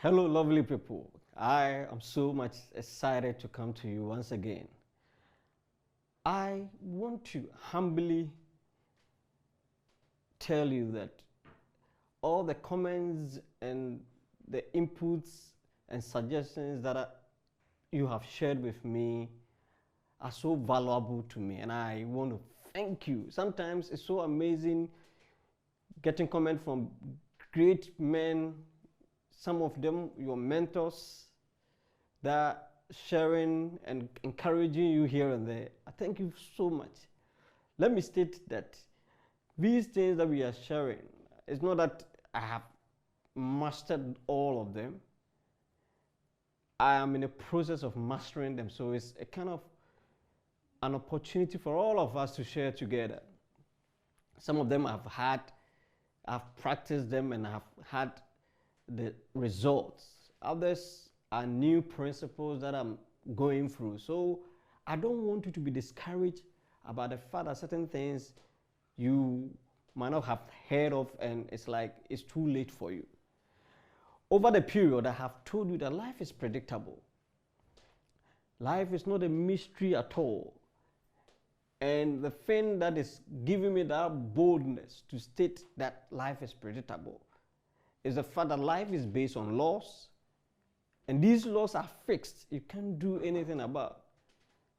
Hello, lovely people. I am so much excited to come to you once again. I want to humbly tell you that all the comments and the inputs and suggestions that you have shared with me are so valuable to me, and I want to thank you. Sometimes it's so amazing getting comments from great men, some of them your mentors, that are sharing and encouraging you here and there. I thank you so much. Let me state that these things that we are sharing, it's not that I have mastered all of them. I am in a process of mastering them, so it's a kind of an opportunity for all of us to share together. Some of them I've practiced them and I've had the results. Others are new principles that I'm going through. So I don't want you to be discouraged about the fact that certain things you might not have heard of and it's like it's too late for you. Over the period, I have told you that life is predictable. Life is not a mystery at all. And the thing that is giving me that boldness to state that life is predictable is the fact that life is based on laws, and these laws are fixed. You can't do anything about.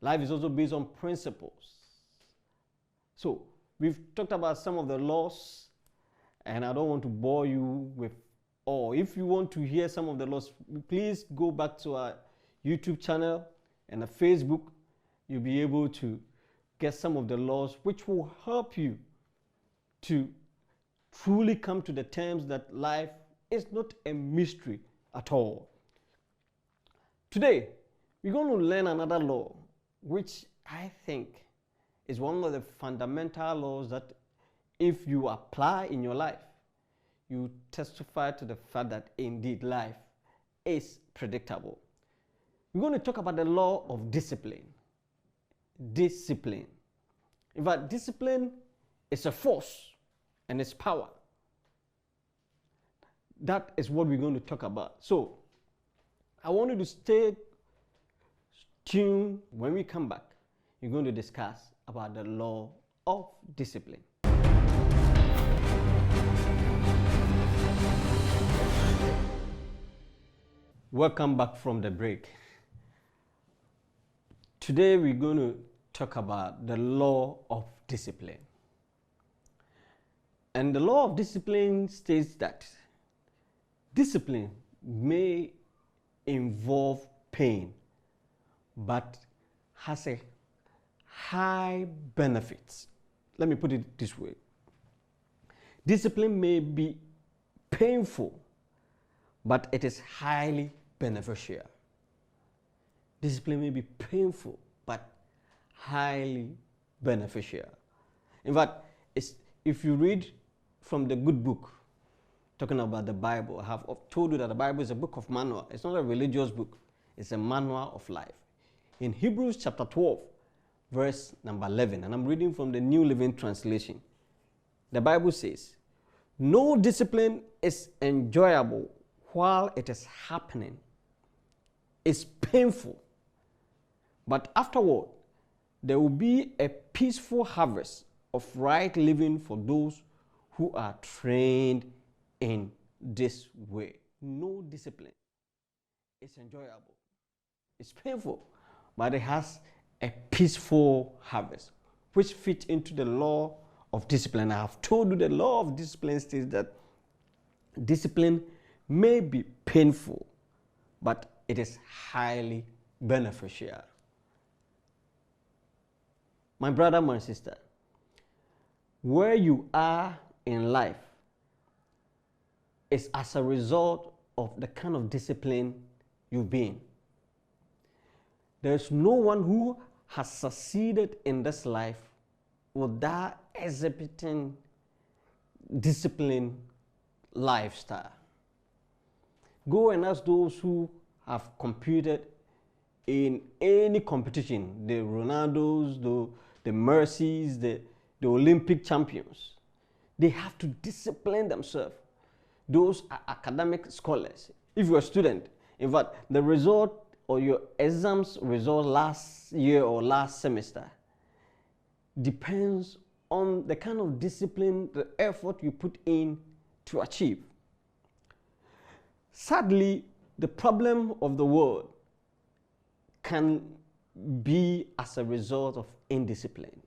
Life is also based on principles. So we've talked about some of the laws, and I don't want to bore you with all. If you want to hear some of the laws, please go back to our YouTube channel and a Facebook. You'll be able to get some of the laws which will help you to truly come to the terms that life is not a mystery at all. Today, we're going to learn another law, which I think is one of the fundamental laws that if you apply in your life, you testify to the fact that indeed life is predictable. We're going to talk about the law of discipline. Discipline. In fact, discipline is a force and its power. That is what we're going to talk about. So, I want you to stay tuned. When we come back, we're going to discuss about the law of discipline. Welcome back from the break. Today we're going to talk about the law of discipline. And the law of discipline states that discipline may involve pain, but has a high benefits. Let me put it this way. Discipline may be painful, but it is highly beneficial. Discipline may be painful, but highly beneficial. In fact, if you read from the good book, talking about the Bible, I have told you that the Bible is a book of manual. It's not a religious book. It's a manual of life. In Hebrews chapter 12, verse number 11, and I'm reading from the New Living Translation, the Bible says, "No discipline is enjoyable while it is happening. It's painful, but afterward, there will be a peaceful harvest of right living for those who are trained in this way." No discipline is enjoyable. It's painful, but it has a peaceful harvest, which fits into the law of discipline. I have told you the law of discipline states that discipline may be painful, but it is highly beneficial. My brother, my sister, where you are in life is as a result of the kind of discipline you've been. There's no one who has succeeded in this life without exhibiting disciplined lifestyle. Go and ask those who have competed in any competition, the Ronaldos, the Mercies, the Olympic champions. They have to discipline themselves. Those are academic scholars. If you're a student, in fact, the result or your exams result last year or last semester depends on the kind of discipline, the effort you put in to achieve. Sadly, the problem of the world can be as a result of indiscipline.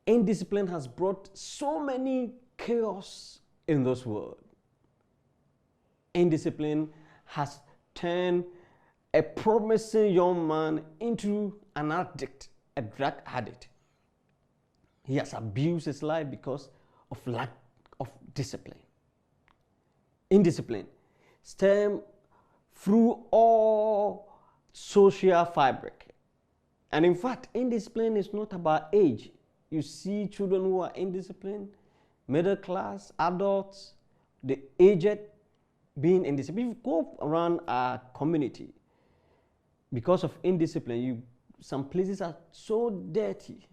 Indiscipline has brought so many chaos in this world. Indiscipline has turned a promising young man into an addict, a drug addict. He has abused his life because of lack of discipline. Indiscipline stems through all social fabric. And in fact, indiscipline is not about age. You see children who are indisciplined, middle class, adults, the aged being indisciplined. If you go around our community, because of indiscipline, some places are so dirty.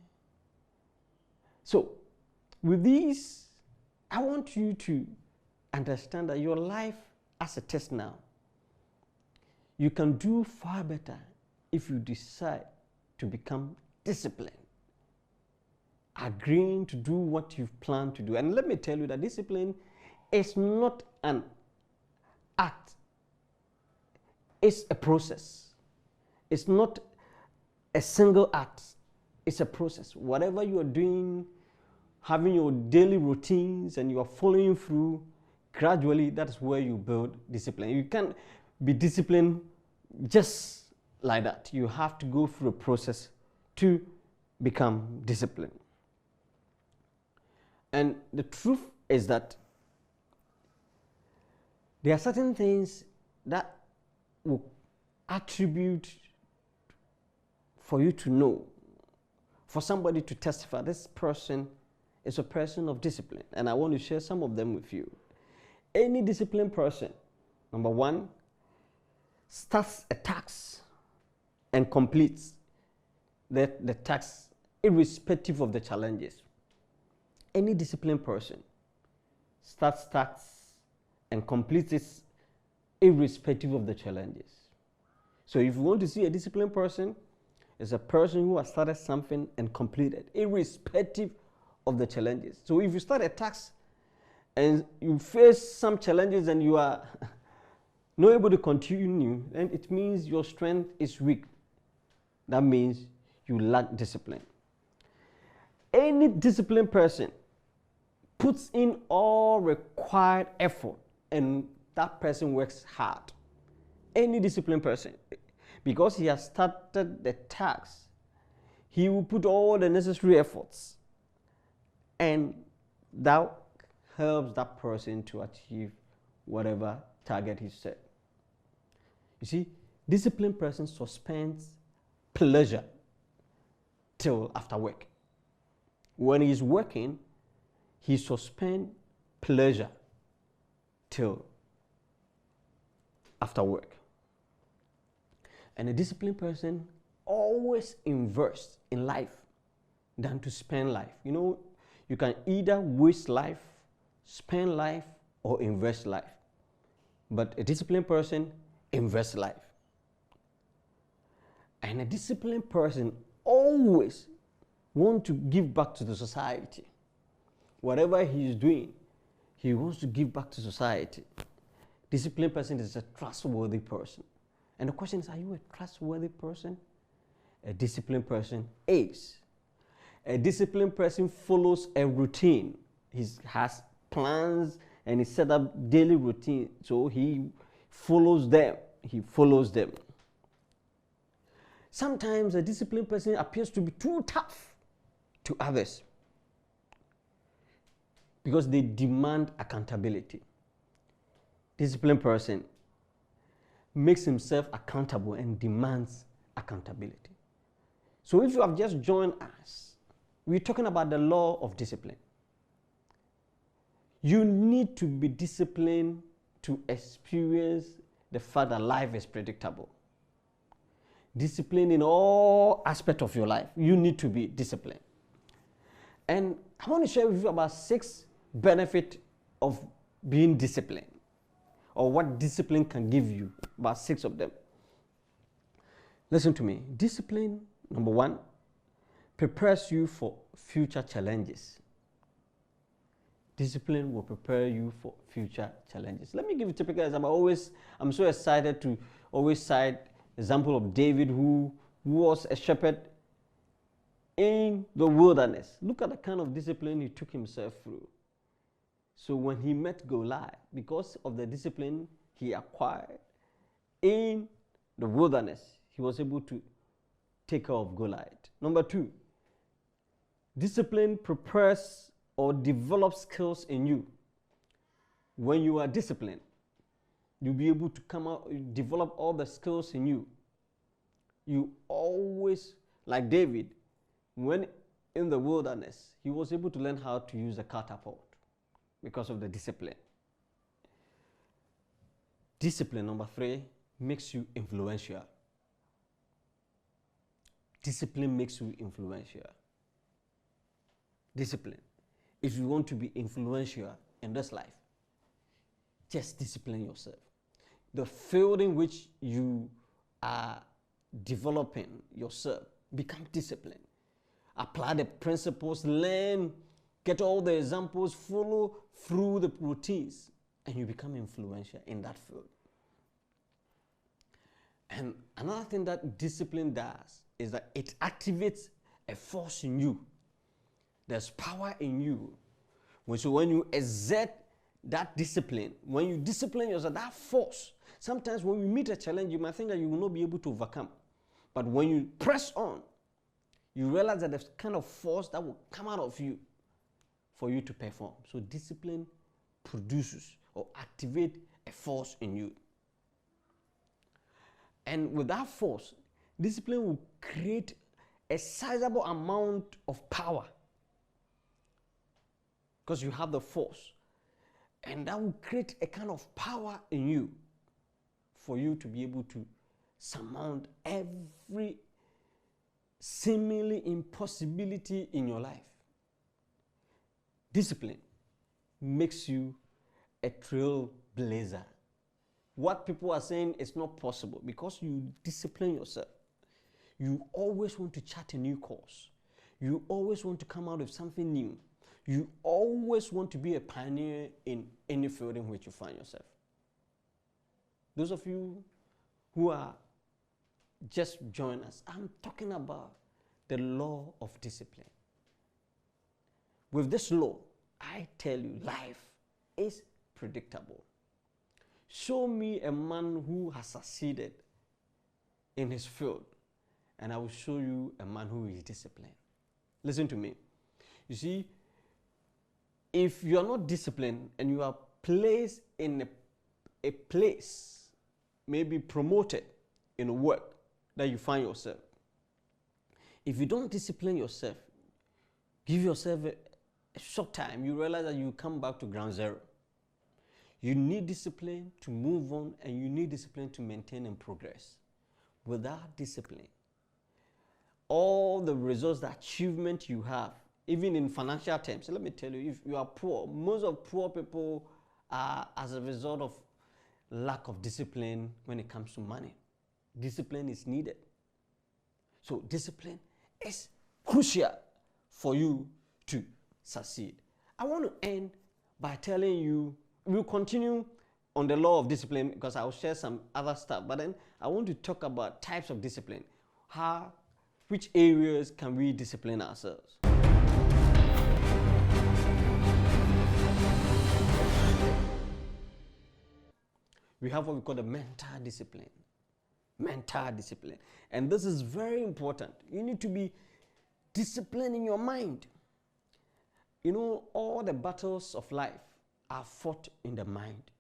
So, with these, I want you to understand that your life as a test now, you can do far better if you decide to become disciplined, agreeing to do what you've planned to do. And let me tell you that discipline is not an act, it's a process. It's not a single act, it's a process. Whatever you are doing, having your daily routines and you are following through, gradually that's where you build discipline. You can't be disciplined just like that. You have to go through a process to become disciplined. And the truth is that there are certain things that will attribute for you to know, for somebody to testify, this person is a person of discipline. And I want to share some of them with you. Any disciplined person, number one, starts a task and completes the task irrespective of the challenges. Any disciplined person starts tasks and completes it irrespective of the challenges. So if you want to see a disciplined person, it's a person who has started something and completed irrespective of the challenges. So if you start a task and you face some challenges and you are not able to continue, then it means your strength is weak. That means you lack discipline. Any disciplined person puts in all required effort and that person works hard. Any disciplined person, because he has started the task, he will put all the necessary efforts, and that helps that person to achieve whatever target he set. You see, disciplined person suspends pleasure till after work. When he's working, he suspends pleasure till after work. And a disciplined person always invests in life than to spend life. You know, you can either waste life, spend life, or invest life. But a disciplined person invests life. And a disciplined person always wants to give back to the society. Whatever he is doing, he wants to give back to society. Disciplined person is a trustworthy person. And the question is, are you a trustworthy person? A disciplined person is. A disciplined person follows a routine. He has plans and he set up daily routine. So he follows them. He follows them. Sometimes a disciplined person appears to be too tough to others because they demand accountability. Disciplined person makes himself accountable and demands accountability. So if you have just joined us, we're talking about the law of discipline. You need to be disciplined to experience the fact that life is predictable. Discipline in all aspects of your life. You need to be disciplined. And I want to share with you about 6 benefits of being disciplined, or what discipline can give you. About 6 of them. Listen to me. Discipline, number 1, prepares you for future challenges. Discipline will prepare you for future challenges. Let me give you a typical example. I'm so excited to always cite example of David, who was a shepherd in the wilderness. Look at the kind of discipline he took himself through. So when he met Goliath, because of the discipline he acquired in the wilderness, he was able to take care of Goliath. Number 2, discipline prepares or develops skills in you. When you are disciplined, you'll be able to come out, develop all the skills in you. You always, like David, when in the wilderness, he was able to learn how to use a catapult because of the discipline. Discipline, number 3, makes you influential. Discipline makes you influential. Discipline. If you want to be influential in this life, just discipline yourself. The field in which you are developing yourself, become disciplined. Apply the principles, learn, get all the examples, follow through the routines, and you become influential in that field. And another thing that discipline does is that it activates a force in you. There's power in you. So when you exert that discipline, when you discipline yourself, that force, sometimes when you meet a challenge, you might think that you will not be able to overcome. But when you press on, you realize that there's kind of force that will come out of you for you to perform. So discipline produces or activates a force in you. And with that force, discipline will create a sizable amount of power, because you have the force. And that will create a kind of power in you for you to be able to surmount every seemingly impossibility in your life. Discipline makes you a trailblazer. What people are saying is not possible because you discipline yourself. You always want to chart a new course. You always want to come out with something new. You always want to be a pioneer in any field in which you find yourself. Those of you who are just join us, I'm talking about the law of discipline. With this law, I tell you, life is predictable. Show me a man who has succeeded in his field, and I will show you a man who is disciplined. Listen to me. You see, if you are not disciplined and you are placed in a place, maybe promoted in a work that you find yourself, if you don't discipline yourself, give yourself a short time, you realize that you come back to ground zero. You need discipline to move on, and you need discipline to maintain and progress. Without discipline, all the results, the achievement you have, even in financial terms, let me tell you, if you are poor, most of poor people are as a result of lack of discipline when it comes to money. Discipline is needed. So discipline is crucial for you to succeed. I want to end by telling you, we'll continue on the law of discipline because I'll share some other stuff, but then I want to talk about types of discipline. Which areas can we discipline ourselves? We have what we call the mental discipline. Mental discipline. And this is very important. You need to be disciplined in your mind. You know, all the battles of life are fought in the mind.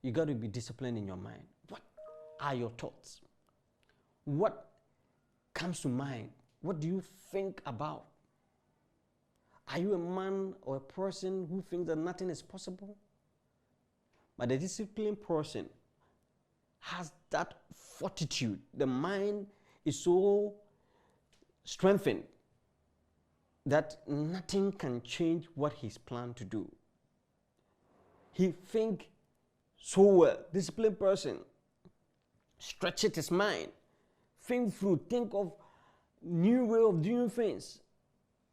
You got to be disciplined in your mind. What are your thoughts? What comes to mind? What do you think about? Are you a man or a person who thinks that nothing is possible? But the disciplined person has that fortitude. The mind is so strengthened that nothing can change what he's planned to do. He thinks so well. Disciplined person stretches his mind, think of new way of doing things.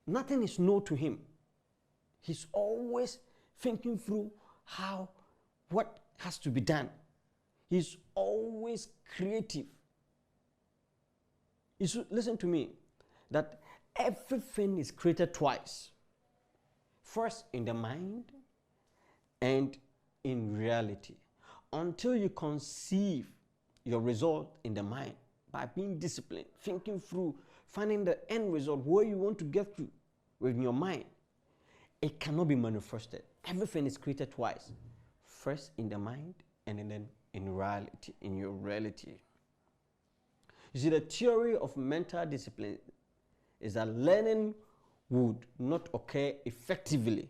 Nothing is new to him. He's always thinking through what has to be done. He's always creative. You should listen to me, that everything is created twice. First in the mind and in reality. Until you conceive your result in the mind by being disciplined, thinking through, finding the end result where you want to get to with your mind, it cannot be manifested. Everything is created twice. First in the mind and then in reality, in your reality. You see, the theory of mental discipline is that learning would not occur effectively.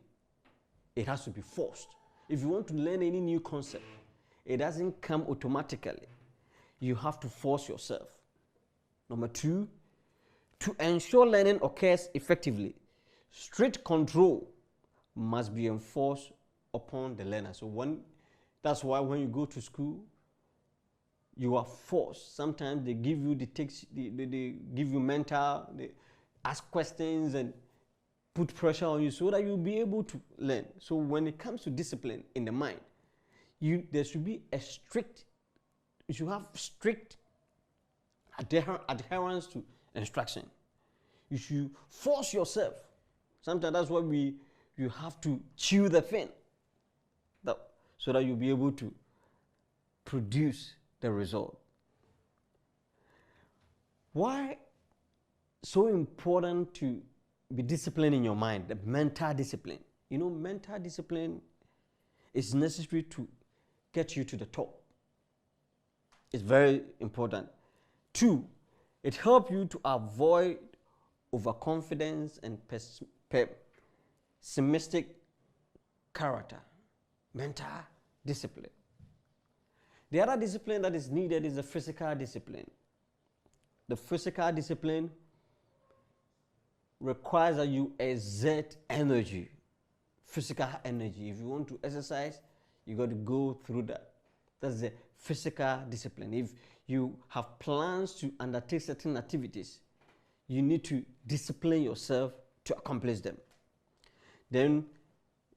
It has to be forced. If you want to learn any new concept, it doesn't come automatically. You have to force yourself. Number two, to ensure learning occurs effectively, strict control must be enforced upon the learner. So that's why when you go to school, you are forced. Sometimes they give you they give you mental, they ask questions and put pressure on you so that you'll be able to learn. So when it comes to discipline in the mind, there should be you should have strict adherence to instruction. You should force yourself. Sometimes that's why you have to chew the thing, so that you'll be able to produce the result. Why so important to be disciplined in your mind, the mental discipline? You know, mental discipline is necessary to get you to the top. It's very important. Two, it helps you to avoid overconfidence and pessimistic character. Mental discipline. The other discipline that is needed is the physical discipline. The physical discipline requires that you exert energy, physical energy. If you want to exercise, you got to go through that. That's the physical discipline. If you have plans to undertake certain activities, you need to discipline yourself to accomplish them. Then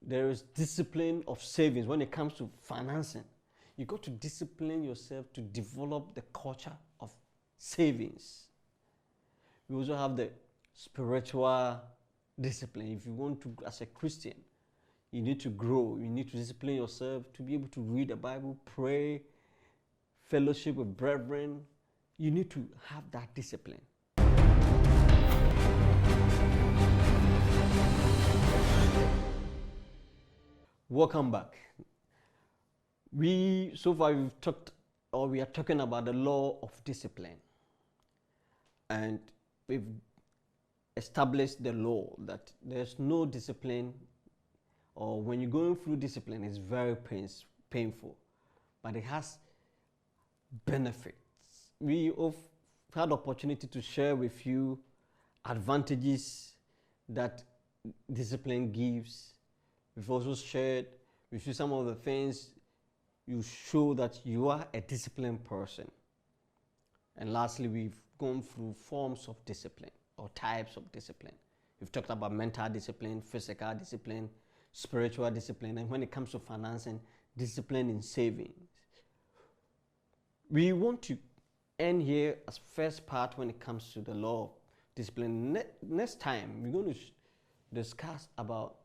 there is discipline of savings when it comes to financing. You got to discipline yourself to develop the culture of savings. We also have the spiritual discipline. If you want to, as a Christian, you need to grow. You need to discipline yourself to be able to read the Bible, pray, fellowship with brethren. You need to have that discipline. Welcome back. So far we are talking about the law of discipline, and we've established the law that there's no discipline, or when you're going through discipline, it's very painful, but it has benefits. We have had opportunity to share with you advantages that discipline gives. We've also shared with you some of the things you show that you are a disciplined person. And lastly, we've gone through forms of discipline or types of discipline. We've talked about mental discipline, physical discipline, spiritual discipline, and when it comes to financing, discipline in savings. We want to end here as first part when it comes to the law of discipline. Next time, we're going to discuss about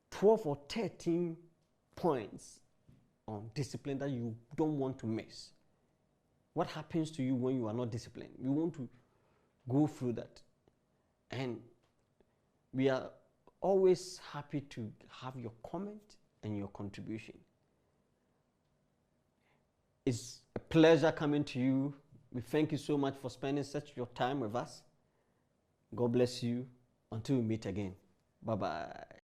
12 or 13 points on discipline that you don't want to miss. What happens to you when you are not disciplined? We want to go through that. And we are always happy to have your comment and your contribution. It's a pleasure coming to you. We thank you so much for spending such your time with us. God bless you. Until we meet again. Bye-bye.